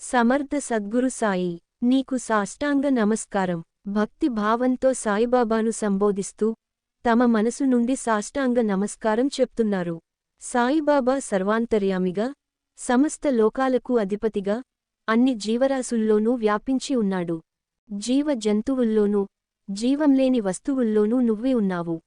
సమర్థ సద్గురు సాయి, నీకు సాష్టాంగ నమస్కారం. భక్తి భావంతో సాయిబాబాను సంబోధిస్తూ తమ మనసు నుండి సాష్టాంగ నమస్కారం చెప్తున్నారు. సాయిబాబా సర్వాంతర్యామిగా, సమస్త లోకాలకు అధిపతిగా, అన్ని జీవరాశుల్లోనూ వ్యాపించి ఉన్నాడు. జీవ జంతువుల్లోనూ, జీవంలేని వస్తువుల్లోనూ నువ్వే ఉన్నావు.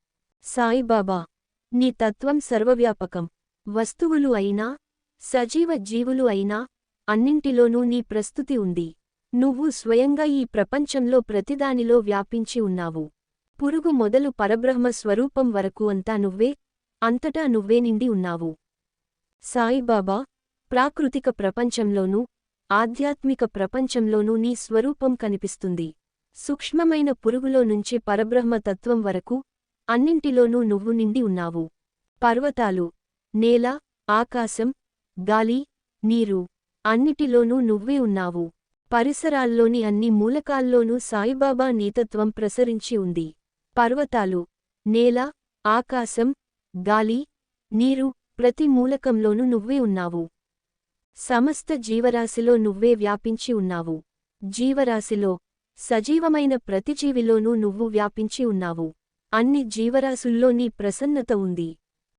సాయిబాబా, నీ తత్వం సర్వవ్యాపకం. వస్తువులు అయినా, సజీవ జీవులు అయినా, అన్నింటిలోనూ నీ ప్రస్తుతి ఉంది. నువ్వు స్వయంగా ఈ ప్రపంచంలో ప్రతిదానిలో వ్యాపించి ఉన్నావు. పురుగు మొదలు పరబ్రహ్మ స్వరూపం వరకు అంతా నువ్వే, అంతటా నువ్వే నిండి ఉన్నావు. సాయిబాబా, ప్రాకృతిక ప్రపంచంలోనూ, ఆధ్యాత్మిక ప్రపంచంలోనూ నీ స్వరూపం కనిపిస్తుంది. సూక్ష్మమైన పురుగులో నుంచి పరబ్రహ్మ తత్వం వరకు అన్నింటిలోనూ నువ్వు నిండి ఉన్నావు. పర్వతాలు, నేల, ఆకాశం, గాలి, నీరు, అన్నిటిలోనూ నువ్వే ఉన్నావు. పరిసరాల్లోని అన్ని మూలకాల్లోనూ సాయిబాబా నీతత్వం ప్రసరించి ఉంది. పర్వతాలు, నేల, ఆకాశం, గాలి, నీరు, ప్రతి మూలకంలోనూ నువ్వే ఉన్నావు. సమస్త జీవరాశిలో నువ్వే వ్యాపించి ఉన్నావు. జీవరాశిలో, సజీవమైన ప్రతి జీవిలోనూ నువ్వు వ్యాపించి ఉన్నావు. అన్ని జీవరాశుల్లో నీ ప్రసన్నత ఉంది.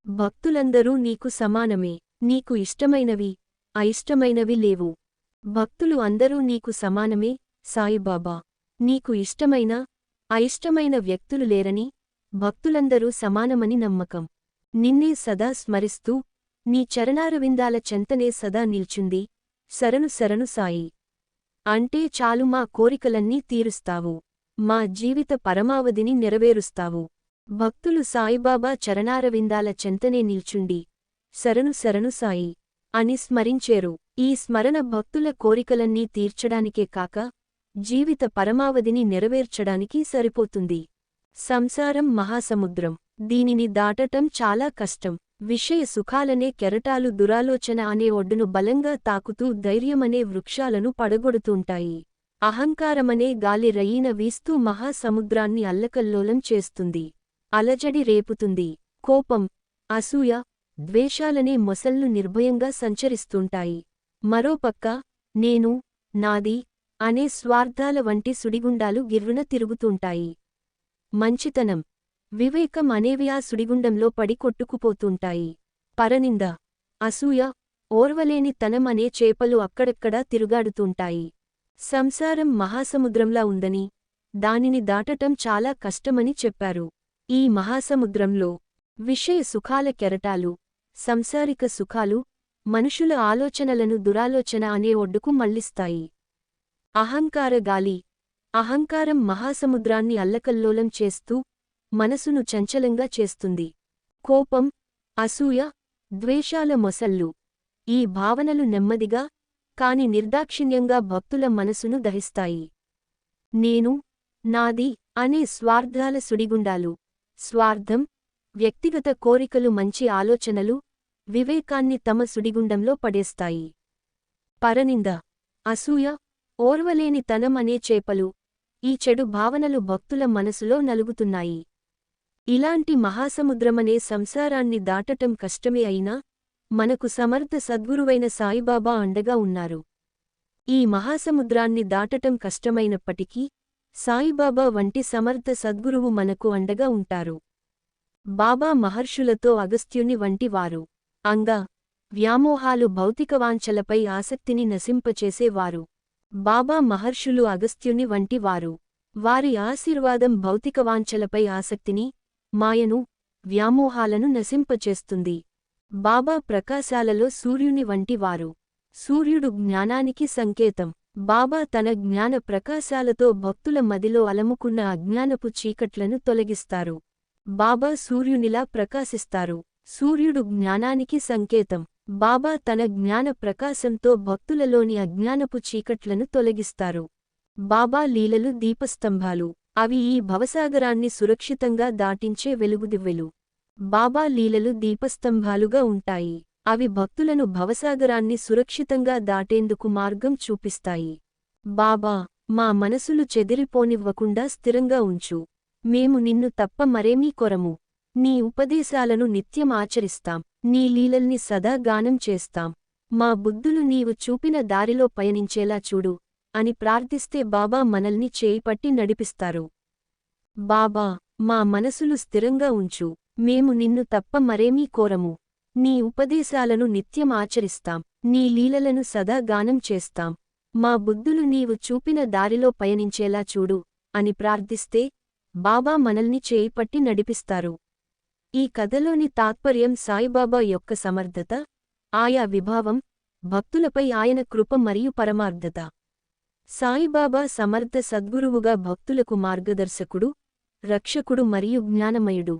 భక్తులందరూ నీకు సమానమే. నీకు ఇష్టమైనవి, అయిష్టమైనవి లేవు. భక్తులు అందరూ నీకు సమానమే. సాయిబాబా, నీకు ఇష్టమైన, అయిష్టమైన వ్యక్తులు లేరని, భక్తులందరూ సమానమని నమ్మకం. నిన్నే సదా స్మరిస్తూ, నీ చరణారవిందాల చెంతనే సదా నిల్చుంది. శరణు శరణు సాయి అంటే చాలు, మా కోరికలన్నీ తీరుస్తావు. మా జీవిత పరమావధిని నెరవేరుస్తావు. భక్తులు సాయిబాబా చరణారవిందాల చెంతనే నిల్చుండి శరణు శరణు సాయి అని స్మరించేరు. ఈ స్మరణ భక్తుల కోరికలన్నీ తీర్చడానికే కాక, జీవిత పరమావధిని నెరవేర్చడానికి సరిపోతుంది. సంసారం మహాసముద్రం. దీనిని దాటటం చాలా కష్టం. విషయ సుఖాలనే కెరటాలు దురాలోచన అనే ఒడ్డును బలంగా తాకుతూ ధైర్యమనే వృక్షాలను పడగొడుతుంటాయి. అహంకారమనే గాలి రయీన వీస్తూ మహాసముద్రాన్ని అల్లకల్లోలం చేస్తుంది. అలజడి రేపుతుంది. కోపం, అసూయ, ద్వేషాలనే మొసళ్ళు నిర్భయంగా సంచరిస్తుంటాయి. మరోపక్క నేను, నాది అనే స్వార్థాల వంటి సుడిగుండాలు గిర్రున తిరుగుతుంటాయి. మంచితనం, వివేకం అనేవి ఆ సుడిగుండంలో పడి కొట్టుకుపోతుంటాయి. పరనింద, అసూయ, ఓర్వలేని తనం అనే చేపలు అక్కడక్కడా తిరుగాడుతుంటాయి. సంసారం మహాసముద్రంలా ఉందని, దానిని దాటటం చాలా కష్టమని చెప్పారు. ఈ మహాసముద్రంలో విషయ సుఖాల కెరటాలు, సంసారిక సుఖాలు, మనుషుల ఆలోచనలను దురాలోచన అనే ఒడ్డుకు మళ్లిస్తాయి. అహంకార గాలి, అహంకారం మహాసముద్రాన్ని అల్లకల్లోలం చేస్తూ, మనసును చంచలంగా చేస్తుంది. కోపం, అసూయ, ద్వేషాల మొసళ్ళు, ఈ భావనలు నెమ్మదిగా, కాని నిర్దాక్షిణ్యంగా భక్తుల మనసును దహిస్తాయి. నేను, నాది అనే స్వార్థాల సుడిగుండాలు, స్వార్థం, వ్యక్తిగత కోరికలు మంచి ఆలోచనలు, వివేకాన్ని తమ సుడిగుండంలో పడేస్తాయి. పరనింద, అసూయ, ఓర్వలేని తనం అనే చేపలు, ఈ చెడు భావనలు భక్తుల మనసులో నలుగుతున్నాయి. ఇలాంటి మహాసముద్రమనే సంసారాన్ని దాటటం కష్టమే అయినా, మనకు సమర్థ సద్గురువైన సాయిబాబా అండగా ఉన్నారు. ఈ మహాసముద్రాన్ని దాటటం కష్టమైనప్పటికీ, సాయిబాబా వంటి సమర్థ సద్గురువు మనకు అండగా ఉంటారు. బాబా మహర్షులతో అగస్త్యుని వంటి వారు. అంగ, వ్యామోహాలు భౌతికవాంఛలపై ఆసక్తిని నశింపచేసేవారు. బాబా మహర్షులు అగస్త్యుని వంటి వారు. వారి ఆశీర్వాదం భౌతికవాంఛలపై ఆసక్తిని, మాయను, వ్యామోహాలను నశింపచేస్తుంది. బాబా ప్రకాశాలలో సూర్యుని వంటి వారు. సూర్యుడు జ్ఞానానికి సంకేతం. బాబా తన జ్ఞాన ప్రకాశాలతో భక్తుల మదిలో అలముకున్న అజ్ఞానపు చీకట్లను తొలగిస్తారు. బాబా సూర్యునిలా ప్రకాశిస్తారు. సూర్యుడు జ్ఞానానికి సంకేతం. బాబా తన జ్ఞాన ప్రకాశంతో భక్తులలోని అజ్ఞానపు చీకట్లను తొలగిస్తారు. బాబా లీలలు దీపస్తంభాలు. అవి ఈ భవసాగరాన్ని సురక్షితంగా దాటించే వెలుగుదివ్వెలు. బాబా లీలలు దీపస్తంభాలుగా ఉంటాయి. అవి భక్తులను భవసాగరాన్ని సురక్షితంగా దాటేందుకు మార్గం చూపిస్తాయి. బాబా, మా మనసులు చెదిరిపోనివ్వకుండా స్థిరంగా ఉంచు. మేము నిన్ను తప్ప మరేమీ కొరము. నీ ఉపదేశాలను నిత్యం ఆచరిస్తాం. నీ లీలల్ని సదా గానం చేస్తాం. మా బుద్ధులు నీవు చూపిన దారిలో పయనించేలా చూడు అని ప్రార్థిస్తే బాబా మనల్ని చేయిపట్టి నడిపిస్తారు. బాబా, మా మనసులు స్థిరంగా ఉంచు, మేము నిన్ను తప్ప మరేమీ కోరము. నీ ఉపదేశాలను నిత్యం ఆచరిస్తాం, నీ లీలలను సదా గానం చేస్తాం. మా బుద్ధులు నీవు చూపిన దారిలో పయనించేలా చూడు అని ప్రార్థిస్తే బాబా మనల్ని చేయిపట్టి నడిపిస్తారు. ఈ కథలోని తాత్పర్యం సాయిబాబా యొక్క సమర్థత, ఆయా విభావం, భక్తులపై ఆయన కృప మరియు పరమార్థత. సాయిబాబా సమర్థ సద్గురువుగా భక్తులకు మార్గదర్శకుడు, రక్షకుడు మరియు జ్ఞానమయుడు.